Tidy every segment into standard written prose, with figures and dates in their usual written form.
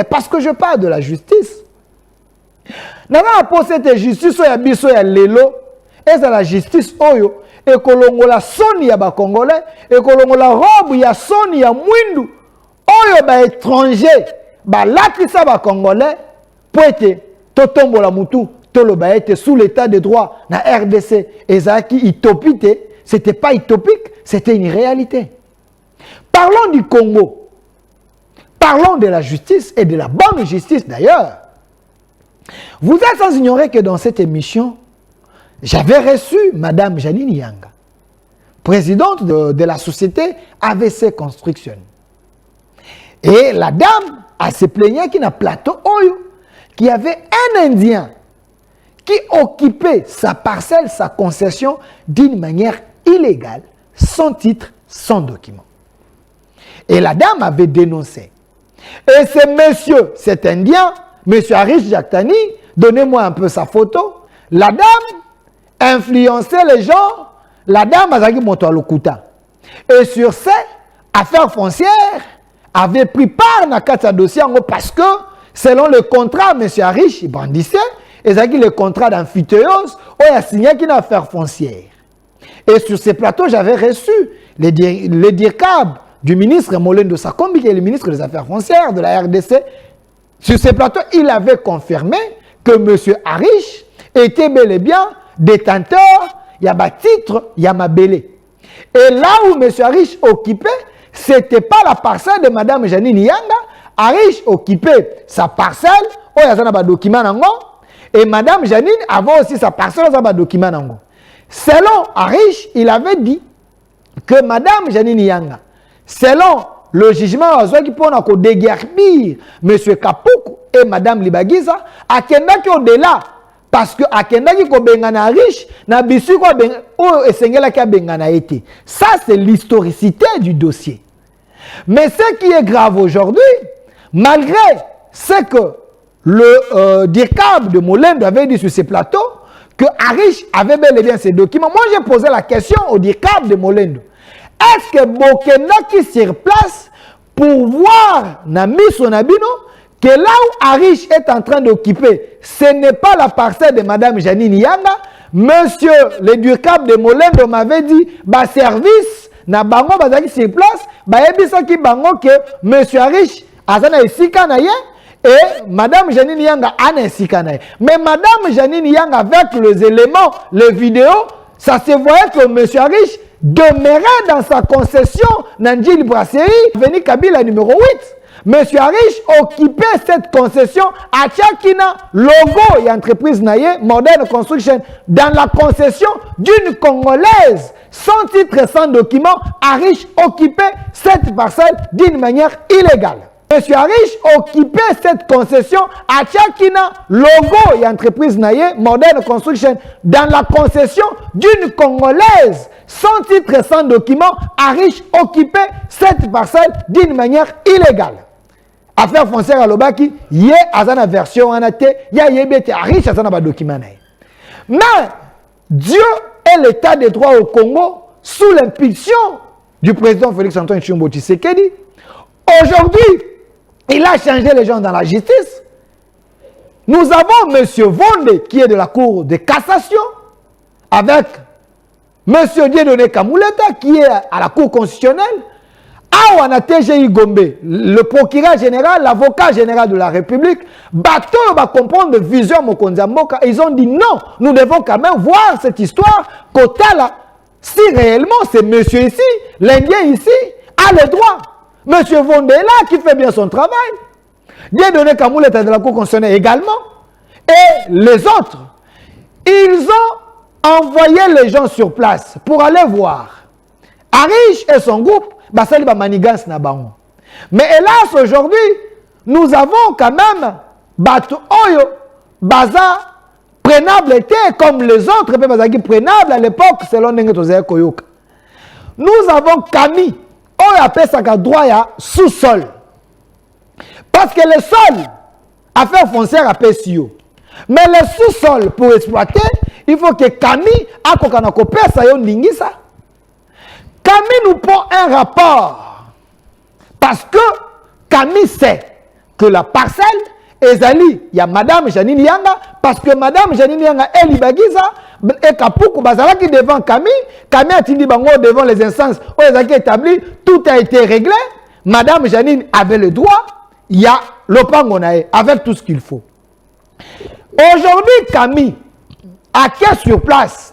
Parce que je parle de la justice. Nanga pour cette justice oya biso ya lelo, et la justice oyo et kolongola soni ya ba congolais et kolongola robe ya soni ya mwindu oyo ba étranger ba latisa ba congolais pour être totombola mutu tolo ba être sous l'état de droit na RDC ezaki utopite, c'était pas utopique, c'était une réalité. Parlons du Congo. Parlons de la justice et de la bonne justice d'ailleurs. Vous êtes sans ignorer que dans cette émission, j'avais reçu Madame Janine Yanga, présidente de la société AVC Construction. Et la dame a se plaigné qu'il y a un plateau qui avait un Indien qui occupait sa parcelle, sa concession d'une manière illégale, sans titre, sans document. Et la dame avait dénoncé. Et ce monsieur, cet Indien, monsieur Arish Jaktani, donnez-moi un peu sa photo. La dame influençait les gens. La dame Azaki Motoalokuta. Et sur ces affaires foncières, avait pris part dans quatre dossiers parce que, selon le contrat, monsieur Arish brandissait, et Zaki le contrat d'amphithéose, où il a signé une affaire foncière. Et sur ces plateaux, j'avais reçu les DIRCAB du ministre Molendo Sakombi, qui est le ministre des Affaires foncières de la RDC. Sur ces plateaux, il avait confirmé que M. Arish était bel et bien détenteur, il y a un titre, il y a ma belé. Et là où M. Arish occupait, ce n'était pas la parcelle de Mme Janine Yanga. Arish occupait sa parcelle, où il y a un document, et Mme Janine avait aussi sa parcelle, où il y a un document. Selon Arish, il avait dit que Mme Janine Yanga, selon le jugement qui peut déguerpir M. Kapoukou et Mme Libagiza, Akendaki au-delà, parce que Akendaki ko bengana riche, na bisu ko esengela ki bengana été. Ça, c'est l'historicité du dossier. Mais ce qui est grave aujourd'hui, malgré ce que le DIRCAB de Molendo avait dit sur ces plateaux, que Arish avait bel et bien ces documents. Moi, j'ai posé la question au DIRCAB de Molendo. Est-ce que Bokena qui sur place pour voir Nami Sonabino que là où Arish est en train d'occuper, ce n'est pas la parcelle de Mme Janine Yanga. Monsieur le DIRCAB de Molendo m'avait dit, bah service, na bango bazaki sur place, bah ebisa ki bango que Monsieur Arish azana esika na ye et Mme Janine Yanga ana esika na ye. Mais Mme Janine Yanga avec les éléments, les vidéos, ça se voyait que Monsieur Arish demeurait dans sa concession Nandjil Brasserie, Veni Kabila numéro 8. Monsieur Arish occupait cette concession à Tchakina, logo et entreprise Naye, Modern Construction, dans la concession d'une Congolaise, sans titre, sans document. Arish occupait cette parcelle d'une manière illégale. Monsieur Arish occupait cette concession à Tchakina, logo et entreprise Naye, Modern Construction, dans la concession d'une Congolaise, sans titre, sans document. Arish occupait cette parcelle d'une manière illégale. Affaire foncière à l'Obaki, il y a une version en athée, il y a un Arish à un document. Mais Dieu est l'état des droits au Congo sous l'impulsion du président Félix-Antoine Tshilombo Tshisekedi. Aujourd'hui, il a changé les gens dans la justice. Nous avons M. Vonde qui est de la Cour de cassation avec M. Dieudonné Kamouleta qui est à la Cour constitutionnelle. Awana TGI Gombe, le procureur général, l'avocat général de la République, bateau va comprendre de vision Mokonzamboka. Ils ont dit non, nous devons quand même voir cette histoire. Kotala, si réellement c'est monsieur ici, l'Indien ici, a le droit. Monsieur Vonde est là qui fait bien son travail. Dieudonné Kamouleta de la Cour constitutionnelle également. Et les autres, ils ont envoyé les gens sur place pour aller voir. Arish et son groupe, basali ba manigance na bango. Mais hélas aujourd'hui, nous avons quand même bato oyo baza prenable était comme les autres pe bazaki prenable à l'époque selon ndenge tozaya koyoka. Nous avons Kami oyo apesaka droit ya sous-sol. Parce que le sol affaire foncière apesi yo. Mais le sous-sol pour exploiter, il faut que Kami akokana kopesa yo ndingisa. Kami nous prend un rapport parce que Kami sait que la parcelle ezali ya Madame Janine Yanga, parce que Madame Janine Yanga et Libagiza et Kapuku bazalaki devant Camille a dit bango devant les instances où ils ont établi, tout a été réglé. Madame Janine avait le droit, il y a l'opangonae avec tout ce qu'il faut. Aujourd'hui, Camille a qu'à sur place,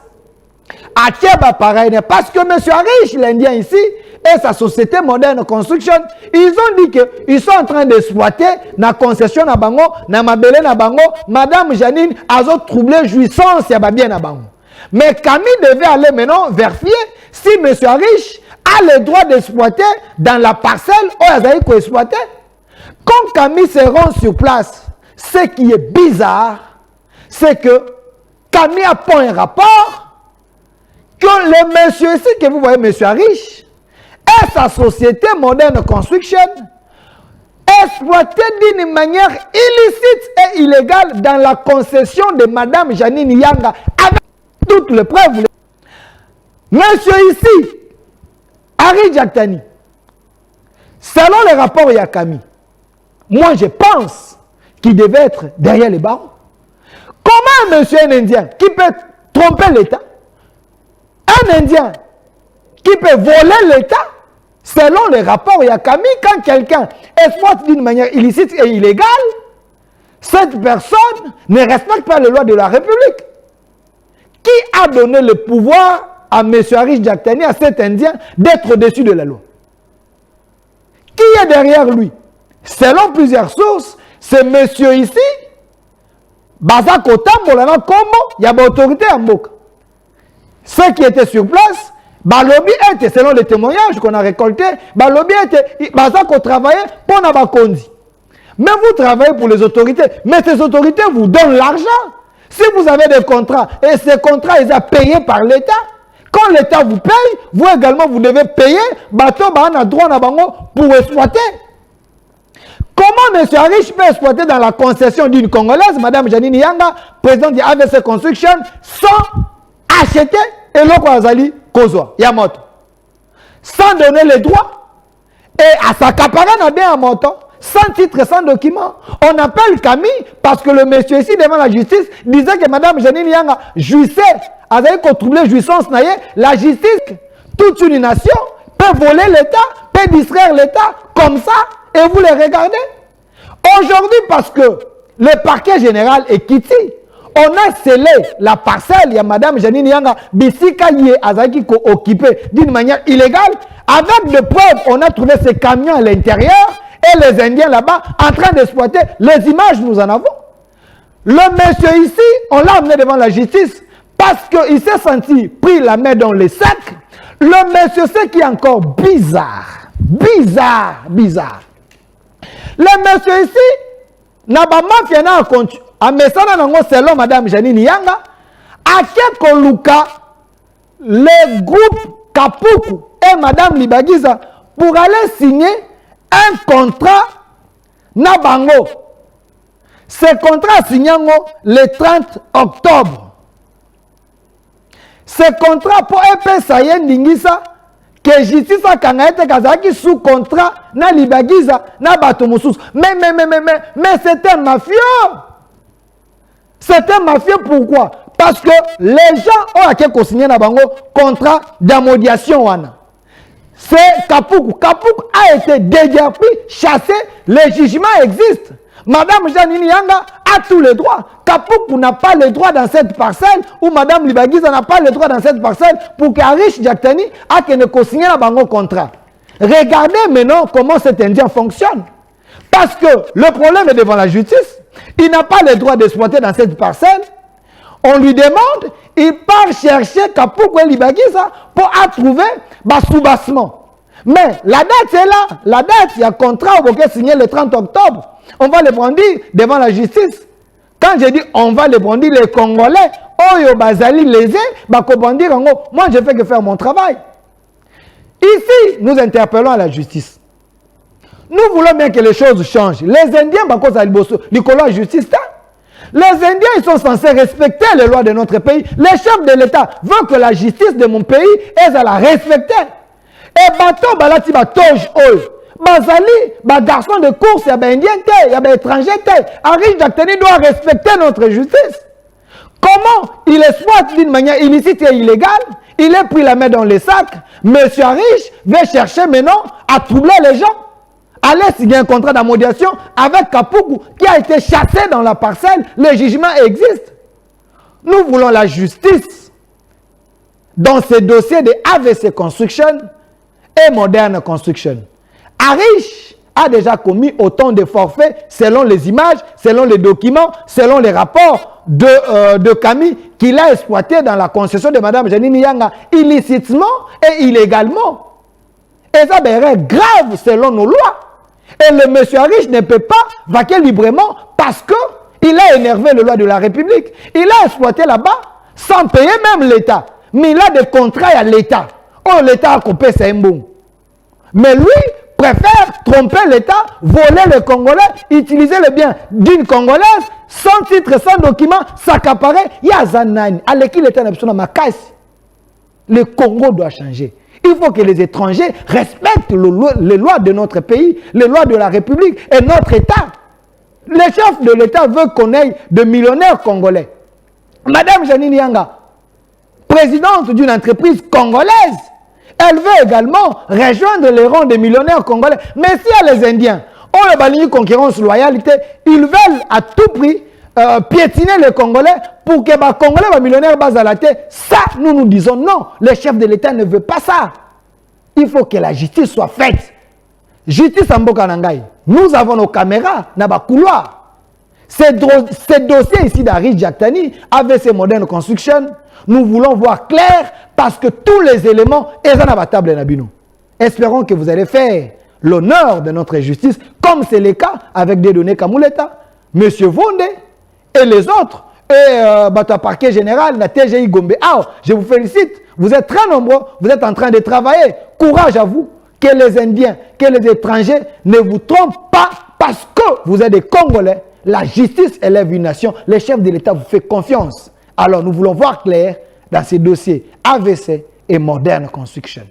a qu'à pareil, parce que M. Arish, l'Indien ici, et sa société moderne construction, ils ont dit qu'ils sont en train d'exploiter la concession na bango, na mabele na bango, Madame Janine a troublé jouissance ya bien na bango. Mais Camille devait aller maintenant vérifier si M. Arish a le droit d'exploiter dans la parcelle où il a exploité. Quand Camille se rend sur place, ce qui est bizarre, c'est que Camille a pas un rapport que le monsieur ici, que vous voyez, M. Arish, et sa société moderne construction exploité d'une manière illicite et illégale dans la concession de Madame Janine Yanga avec toutes les preuves. Monsieur ici, Ari Jaktani, selon les rapports Yakami, moi je pense qu'il devait être derrière les barreaux. Comment un monsieur un Indien qui peut tromper l'État, un Indien qui peut voler l'État, selon les rapports Yakami, quand quelqu'un exploite d'une manière illicite et illégale, cette personne ne respecte pas les lois de la République. Qui a donné le pouvoir à M. Arish Jaktani, à cet Indien, d'être au-dessus de la loi? Qui est derrière lui? Selon plusieurs sources, c'est monsieur ici, Bazako Tambolana Kombo, il y a une autorité à Mboka. Ceux qui étaient sur place, Balobi était, selon les témoignages qu'on a récoltés, Balobi était, Bazako travaillait pour Nabakondi. Mais vous travaillez pour les autorités, mais ces autorités vous donnent l'argent. Si vous avez des contrats, et ces contrats, ils sont payés par l'État, quand l'État vous paye, vous également, vous devez payer, bateau, a droit pour exploiter. Comment M. Arish peut exploiter dans la concession d'une Congolaise, Mme Janine Yanga, présidente de AVC Construction, sans acheter et l'Okwazali Kozwa, Yamoto, sans donner les droits, et à s'accaparer dans bien Yamoto, sans titre, sans document? On appelle Camille parce que le monsieur ici devant la justice disait que Mme Janine Yanga jouissait, avec qu'on troublait jouissance, la justice, toute une nation peut voler l'État, peut distraire l'État comme ça, et vous les regardez. Aujourd'hui, parce que le parquet général est quitté, on a scellé la parcelle, il y a Mme Janine Yanga, Bissika Yé Azaki occupé d'une manière illégale, avec des preuves, on a trouvé ces camions à l'intérieur, et les Indiens là-bas en train d'exploiter. Les images, nous en avons. Le monsieur ici, on l'a amené devant la justice parce qu'il s'est senti pris la main dans les sacs. Le monsieur, ce qui est encore bizarre. Bizarre. Le monsieur ici, n'a pas mafia na continue. A mesana nango selon Mme Janine Yanga, a Kekoluka, le groupe Kapuku et Mme Libagiza pour aller signer un contrat na bango. Ce contrat signé le 30 octobre. Ce contrat pour EPSA Yendingisa que justice a kangaete kazaki sous contrat na Libagiza na Batomosus. Mais c'est un mafieux. C'est un mafieux pourquoi? Parce que les gens ont signé na bango contrat d'amodiation wana. C'est Kapuku. Kapuku a été déguerpi, chassé, les jugements existent. Madame Janine Yanga a tous les droits. Kapuku n'a pas le droit dans cette parcelle, ou Madame Libagiza n'a pas le droit dans cette parcelle pour qu'Arish Jaktani a que ne co-signer un bango contrat. Regardez maintenant comment cet Indien fonctionne. Parce que le problème est devant la justice. Il n'a pas le droit d'exploiter dans cette parcelle. On lui demande, il part chercher Kapuku et Libagiza pour trouver sous-bassement. Mais la date est là. La date, il y a un contrat au Boké signé le 30 octobre. On va le prendre devant la justice. Quand je dis on va le prendre, les Congolais, Oyo Bazali lésé, moi je fais que faire mon travail. Ici, nous interpellons à la justice. Nous voulons bien que les choses changent. Les Indiens, la justice, les Indiens, ils sont censés respecter les lois de notre pays. Les chefs de l'État veulent que la justice de mon pays, elles la respecter. Et bateau balati ba toge ol, bazali, garçon de course, il y a indien, il y a étranger. Arish Daktani doit respecter notre justice. Comment il exploite d'une manière illicite et illégale? Il est pris la main dans les sacs. Monsieur Arish veut chercher maintenant à troubler les gens. Allez signer un contrat d'amodiation avec Kapuku qui a été chassé dans la parcelle. Le jugement existe. Nous voulons la justice dans ce dossier de AVC Construction et Modern Construction. Arish a déjà commis autant de forfaits selon les images, selon les documents, selon les rapports de Camille qu'il a exploité dans la concession de Mme Janine Yanga illicitement et illégalement. Et ça est grave selon nos lois. Et le monsieur Arish ne peut pas vaquer librement parce qu'il a énervé le loi de la République. Il a exploité là-bas sans payer même l'État. Mais il a des contrats à l'État. Oh, l'État a coupé ses bon. Mais lui préfère tromper l'État, voler les Congolais, utiliser le bien d'une Congolaise, sans titre, sans document, s'accaparer. Il y a Zanani, avec qui l'État n'a pas ma caisse. Le Congo doit changer. Il faut que les étrangers respectent les lois de notre pays, les lois de la République et notre État. Le chef de l'État veut qu'on ait de millionnaires congolais. Madame Janine Yanga, présidente d'une entreprise congolaise, elle veut également rejoindre les rangs des millionnaires congolais. Mais s'il y a les Indiens, on a une concurrence loyalité, ils veulent à tout prix piétiner les Congolais pour que les Congolais, les millionnaires, basent à la tête. Ça, nous disons non. Le chef de l'État ne veut pas ça. Il faut que la justice soit faite. Justice en Bokanangaï. Nous avons nos caméras dans le couloir. Ce dossier ici d'Arish Daktani, avec ces modernes constructions, nous voulons voir clair parce que tous les éléments sont dans la table. Espérons que vous allez faire l'honneur de notre justice, comme c'est le cas avec des données Kamouleta, M. Vonde et les autres, et Parquet Général, la TGI Gombe. Ah, je vous félicite, vous êtes très nombreux, vous êtes en train de travailler. Courage à vous, que les Indiens, que les étrangers ne vous trompent pas parce que vous êtes des Congolais. La justice élève une nation, le chef de l'État vous fait confiance. Alors nous voulons voir clair dans ces dossiers AVC et Modern Construction.